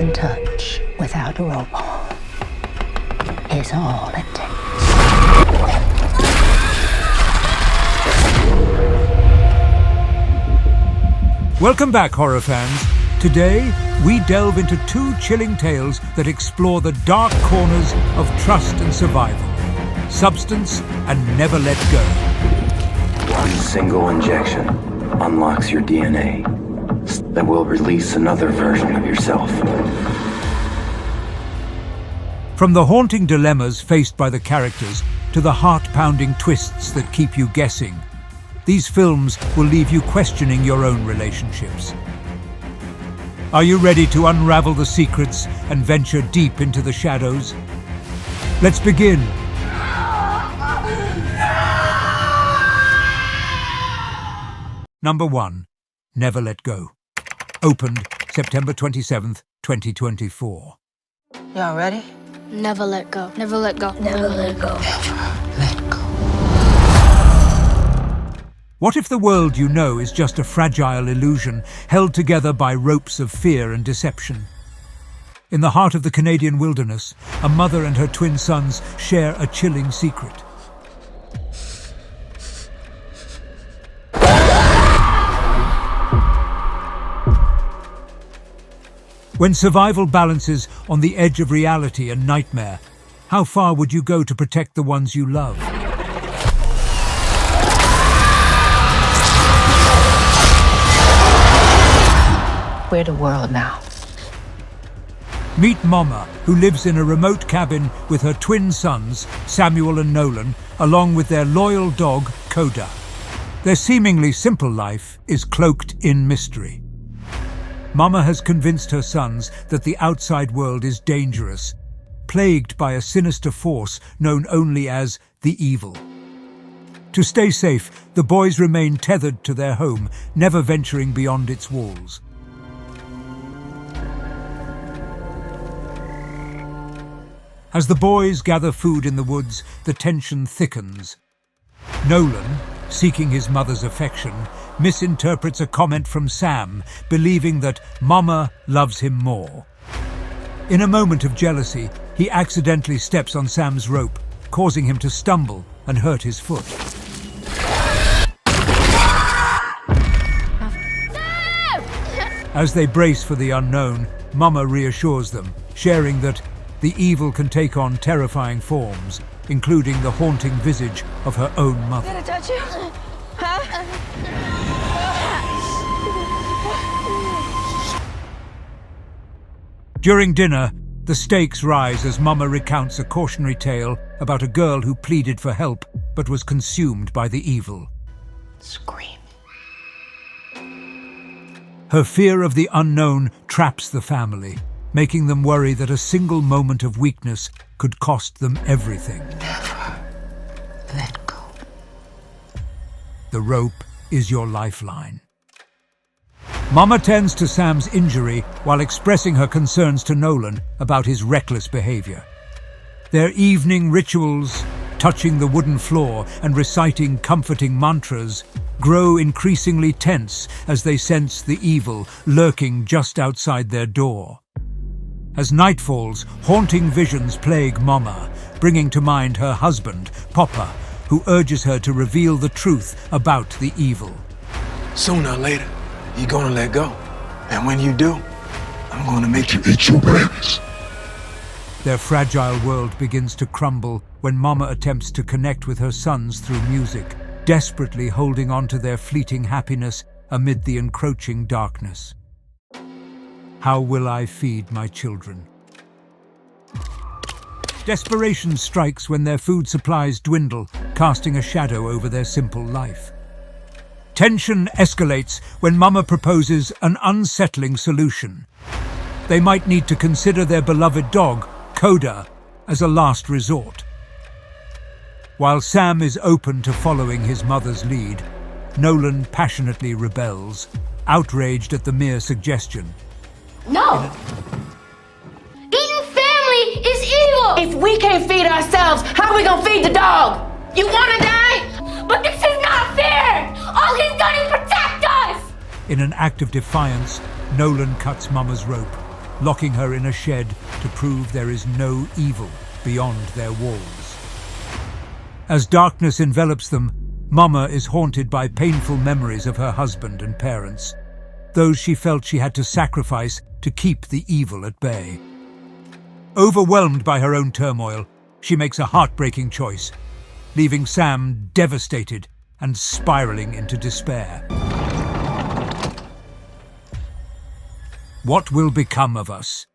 One touch without a robot is all it takes. Welcome back, horror fans. Today, we delve into two chilling tales that explore the dark corners of trust and survival. Substance and Never Let Go. One single injection unlocks your DNA that will release another version of yourself. From the haunting dilemmas faced by the characters to the heart-pounding twists that keep you guessing, these films will leave you questioning your own relationships. Are you ready to unravel the secrets and venture deep into the shadows? Let's begin. Number 1. Never Let Go. Opened September 27th, 2024. Y'all ready? Never let go. Never let go. Never let go. Never let go. What if the world you know is just a fragile illusion held together by ropes of fear and deception? In the heart of the Canadian wilderness, a mother and her twin sons share a chilling secret. When survival balances on the edge of reality and nightmare, how far would you go to protect the ones you love? We're the world now. Meet Mama, who lives in a remote cabin with her twin sons, Samuel and Nolan, along with their loyal dog, Coda. Their seemingly simple life is cloaked in mystery. Mama has convinced her sons that the outside world is dangerous, plagued by a sinister force known only as the evil. To stay safe, the boys remain tethered to their home, never venturing beyond its walls. As the boys gather food in the woods, the tension thickens. Nolan, seeking his mother's affection, misinterprets a comment from Sam, believing that Mama loves him more. In a moment of jealousy, he accidentally steps on Sam's rope, causing him to stumble and hurt his foot. As they brace for the unknown, Mama reassures them, sharing that the evil can take on terrifying forms, including the haunting visage of her own mother. Did I touch you? Huh? During dinner, the stakes rise as Mama recounts a cautionary tale about a girl who pleaded for help but was consumed by the evil. Scream. Her fear of the unknown traps the family, making them worry that a single moment of weakness could cost them everything. Never let go. The rope is your lifeline. Mama tends to Sam's injury while expressing her concerns to Nolan about his reckless behavior. Their evening rituals, touching the wooden floor and reciting comforting mantras, grow increasingly tense as they sense the evil lurking just outside their door. As night falls, haunting visions plague Mama, bringing to mind her husband, Papa, who urges her to reveal the truth about the evil. Sooner or later, you're gonna let go. And when you do, I'm gonna make you eat your babies. Their fragile world begins to crumble when Mama attempts to connect with her sons through music, desperately holding on to their fleeting happiness amid the encroaching darkness. How will I feed my children? Desperation strikes when their food supplies dwindle, casting a shadow over their simple life. Tension escalates when Mama proposes an unsettling solution. They might need to consider their beloved dog, Coda, as a last resort. While Sam is open to following his mother's lead, Nolan passionately rebels, outraged at the mere suggestion. No! Eating family is evil! If we can't feed ourselves, how are we gonna feed the dog? You wanna die? But this is not fair! All he's done is protect us! In an act of defiance, Nolan cuts Mama's rope, locking her in a shed to prove there is no evil beyond their walls. As darkness envelops them, Mama is haunted by painful memories of her husband and parents, those she felt she had to sacrifice to keep the evil at bay. Overwhelmed by her own turmoil, she makes a heartbreaking choice, leaving Sam devastated and spiraling into despair. What will become of us?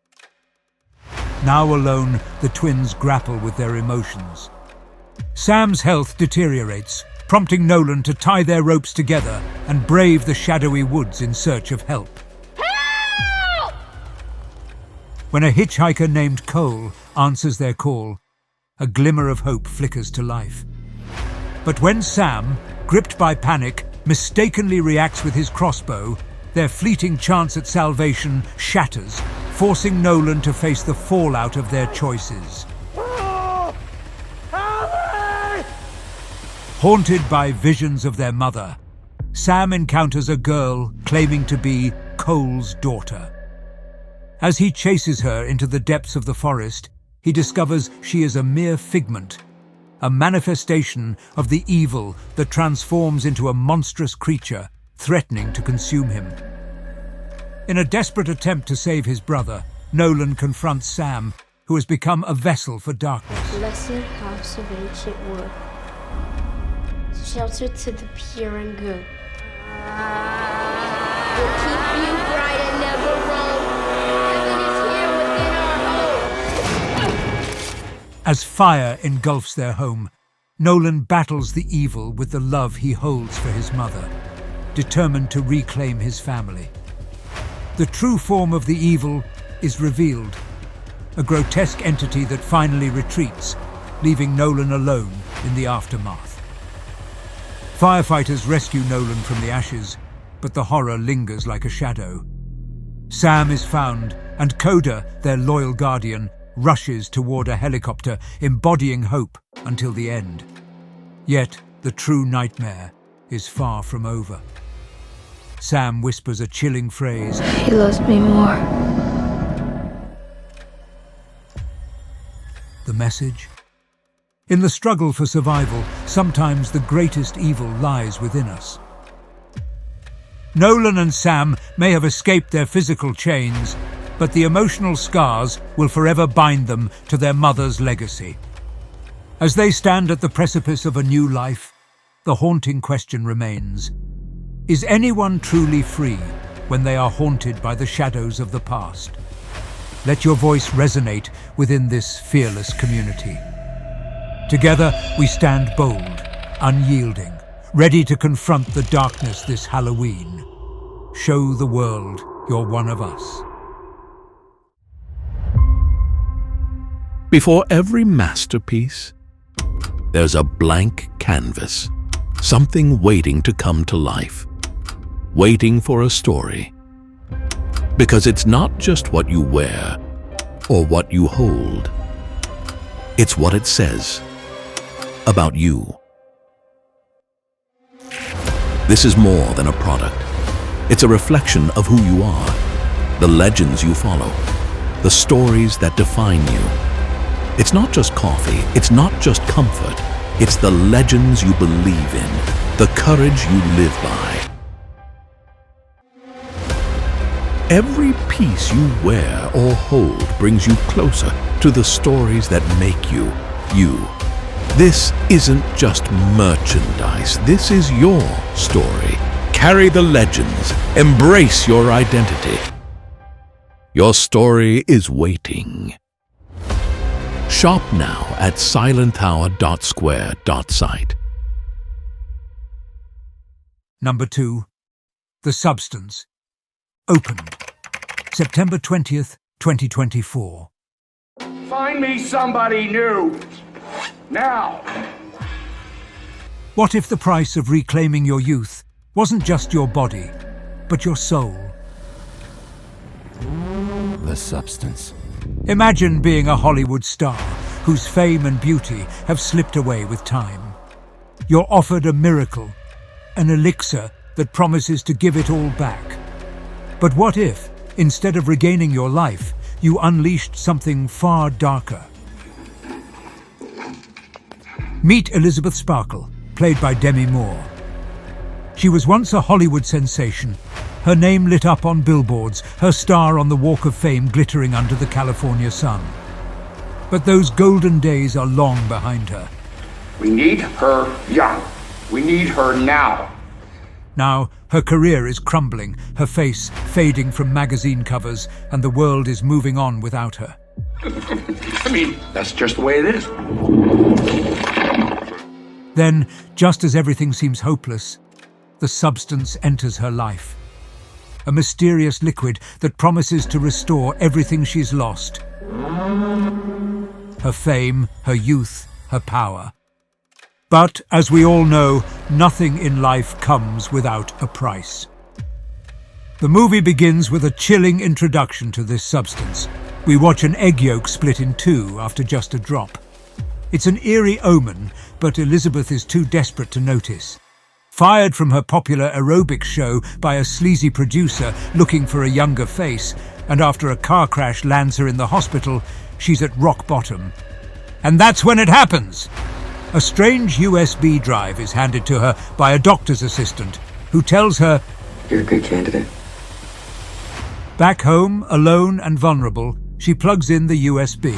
Now alone, the twins grapple with their emotions. Sam's health deteriorates, prompting Nolan to tie their ropes together and brave the shadowy woods in search of help. Help! When a hitchhiker named Cole answers their call, a glimmer of hope flickers to life. But when Sam, gripped by panic, mistakenly reacts with his crossbow, their fleeting chance at salvation shatters, forcing Nolan to face the fallout of their choices. Haunted by visions of their mother, Sam encounters a girl claiming to be Cole's daughter. As he chases her into the depths of the forest, he discovers she is a mere figment, a manifestation of the evil that transforms into a monstrous creature, threatening to consume him. In a desperate attempt to save his brother, Nolan confronts Sam, who has become a vessel for darkness. Blessed house of ancient wood, shelter to the pure and good. We'll keep you bright and never wrong. Heaven is here within our home. As fire engulfs their home, Nolan battles the evil with the love he holds for his mother, determined to reclaim his family. The true form of the evil is revealed, a grotesque entity that finally retreats, leaving Nolan alone in the aftermath. Firefighters rescue Nolan from the ashes, but the horror lingers like a shadow. Sam is found, and Coda, their loyal guardian, rushes toward a helicopter, embodying hope until the end. Yet, the true nightmare is far from over. Sam whispers a chilling phrase. He loves me more. The message? In the struggle for survival, sometimes the greatest evil lies within us. Nolan and Sam may have escaped their physical chains, but the emotional scars will forever bind them to their mother's legacy. As they stand at the precipice of a new life, the haunting question remains: is anyone truly free when they are haunted by the shadows of the past? Let your voice resonate within this fearless community. Together, we stand bold, unyielding, ready to confront the darkness this Halloween. Show the world you're one of us. Before every masterpiece, there's a blank canvas, something waiting to come to life, waiting for a story. Because it's not just what you wear or what you hold, it's what it says about you. This is more than a product. It's a reflection of who you are, the legends you follow, the stories that define you. It's not just coffee, it's not just comfort, it's the legends you believe in, the courage you live by. Every piece you wear or hold brings you closer to the stories that make you, you. This isn't just merchandise, this is your story. Carry the legends, embrace your identity. Your story is waiting. Shop now at silenthour.square.site. Number 2. The Substance. Opened. September 20th, 2024. Find me somebody new. Now. What if the price of reclaiming your youth wasn't just your body, but your soul? The Substance. Imagine being a Hollywood star whose fame and beauty have slipped away with time. You're offered a miracle, an elixir that promises to give it all back. But what if, instead of regaining your life, you unleashed something far darker. Meet Elizabeth Sparkle, played by Demi Moore. She was once a Hollywood sensation, her name lit up on billboards, her star on the Walk of Fame glittering under the California sun. But those golden days are long behind her. We need her young. We need her now. Now, her career is crumbling, her face fading from magazine covers, and the world is moving on without her. I mean, that's just the way it is. Then, just as everything seems hopeless, the substance enters her life. A mysterious liquid that promises to restore everything she's lost. Her fame, her youth, her power. But, as we all know, nothing in life comes without a price. The movie begins with a chilling introduction to this substance. We watch an egg yolk split in two after just a drop. It's an eerie omen, but Elizabeth is too desperate to notice. Fired from her popular aerobics show by a sleazy producer looking for a younger face, and after a car crash lands her in the hospital, she's at rock bottom. And that's when it happens! A strange USB drive is handed to her by a doctor's assistant, who tells her, You're a good candidate. Back home, alone and vulnerable, she plugs in the USB.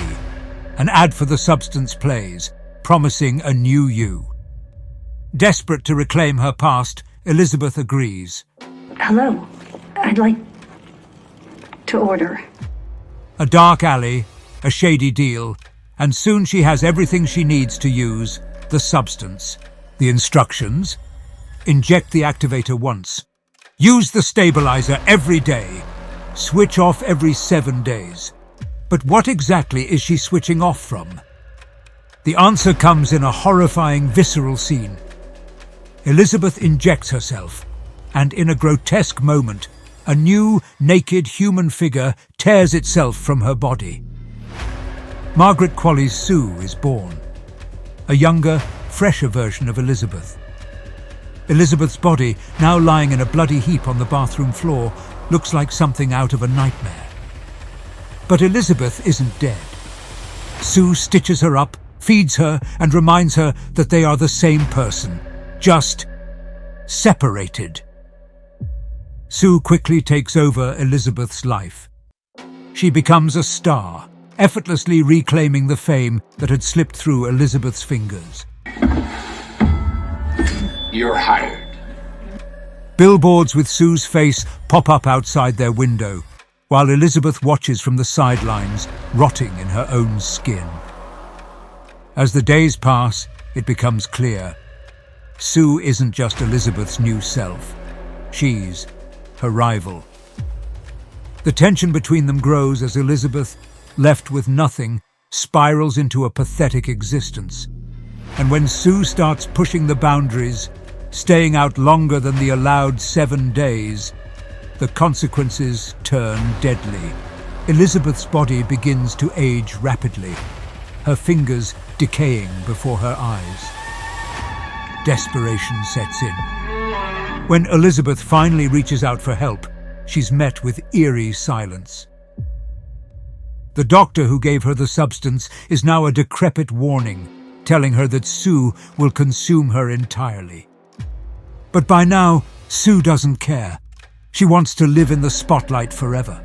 An ad for the substance plays, promising a new you. Desperate to reclaim her past, Elizabeth agrees. Hello. I'd like to order. A dark alley, a shady deal, and soon she has everything she needs to use the substance. The instructions: inject the activator once. Use the stabilizer every day. Switch off every 7 days. But what exactly is she switching off from? The answer comes in a horrifying, visceral scene. Elizabeth injects herself, and in a grotesque moment, a new, naked human figure tears itself from her body. Margaret Qualley's Sue is born, a younger, fresher version of Elizabeth. Elizabeth's body, now lying in a bloody heap on the bathroom floor, looks like something out of a nightmare. But Elizabeth isn't dead. Sue stitches her up, feeds her, and reminds her that they are the same person, just separated. Sue quickly takes over Elizabeth's life. She becomes a star, effortlessly reclaiming the fame that had slipped through Elizabeth's fingers. You're hired. Billboards with Sue's face pop up outside their window, while Elizabeth watches from the sidelines, rotting in her own skin. As the days pass, it becomes clear. Sue isn't just Elizabeth's new self. She's her rival. The tension between them grows as Elizabeth, left with nothing, spirals into a pathetic existence. And when Sue starts pushing the boundaries, staying out longer than the allowed 7 days, the consequences turn deadly. Elizabeth's body begins to age rapidly, her fingers decaying before her eyes. Desperation sets in. When Elizabeth finally reaches out for help, she's met with eerie silence. The doctor who gave her the substance is now a decrepit warning, telling her that Sue will consume her entirely. But by now, Sue doesn't care. She wants to live in the spotlight forever.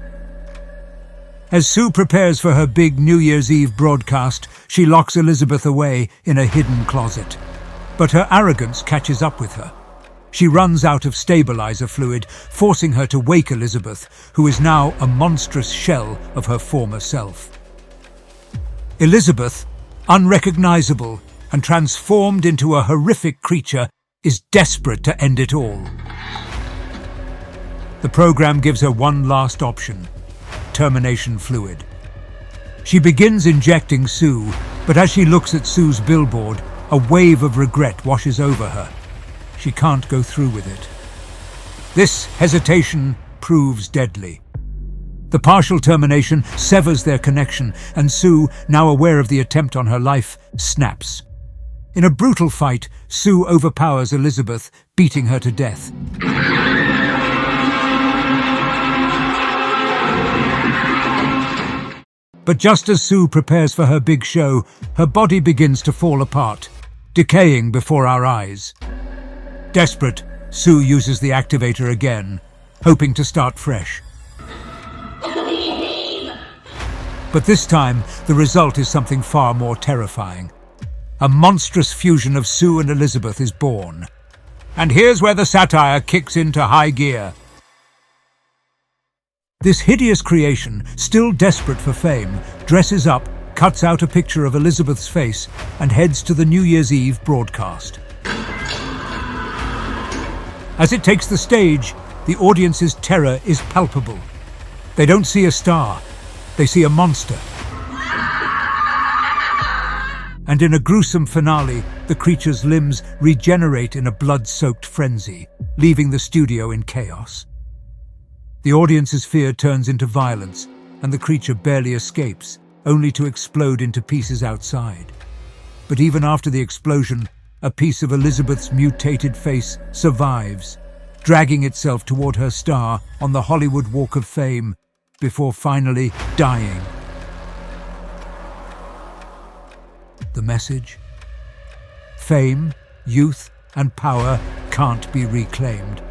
As Sue prepares for her big New Year's Eve broadcast, she locks Elizabeth away in a hidden closet. But her arrogance catches up with her. She runs out of stabilizer fluid, forcing her to wake Elizabeth, who is now a monstrous shell of her former self. Elizabeth, unrecognizable and transformed into a horrific creature, is desperate to end it all. The program gives her one last option: termination fluid. She begins injecting Sue, but as she looks at Sue's billboard, a wave of regret washes over her. She can't go through with it. This hesitation proves deadly. The partial termination severs their connection, and Sue, now aware of the attempt on her life, snaps. In a brutal fight, Sue overpowers Elizabeth, beating her to death. But just as Sue prepares for her big show, her body begins to fall apart, decaying before our eyes. Desperate, Sue uses the activator again, hoping to start fresh. But this time, the result is something far more terrifying. A monstrous fusion of Sue and Elizabeth is born. And here's where the satire kicks into high gear. This hideous creation, still desperate for fame, dresses up, cuts out a picture of Elizabeth's face, and heads to the New Year's Eve broadcast. As it takes the stage, the audience's terror is palpable. They don't see a star, they see a monster. And in a gruesome finale, the creature's limbs regenerate in a blood-soaked frenzy, leaving the studio in chaos. The audience's fear turns into violence, and the creature barely escapes, only to explode into pieces outside. But even after the explosion, a piece of Elizabeth's mutated face survives, dragging itself toward her star on the Hollywood Walk of Fame, before finally dying. The message? Fame, youth, and power can't be reclaimed,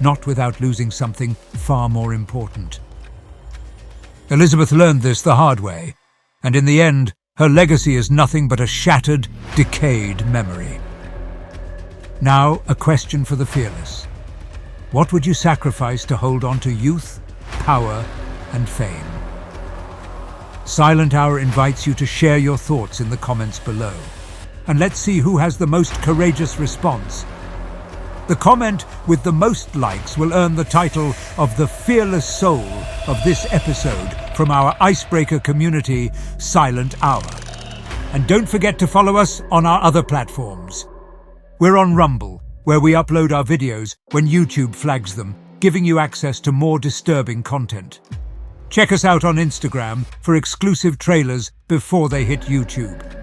not without losing something far more important. Elizabeth learned this the hard way, and in the end, her legacy is nothing but a shattered, decayed memory. Now, a question for the fearless. What would you sacrifice to hold on to youth, power, and fame? Silent Hour invites you to share your thoughts in the comments below. And let's see who has the most courageous response. The comment with the most likes will earn the title of the fearless soul of this episode from our icebreaker community, Silent Hour. And don't forget to follow us on our other platforms. We're on Rumble, where we upload our videos when YouTube flags them, giving you access to more disturbing content. Check us out on Instagram for exclusive trailers before they hit YouTube.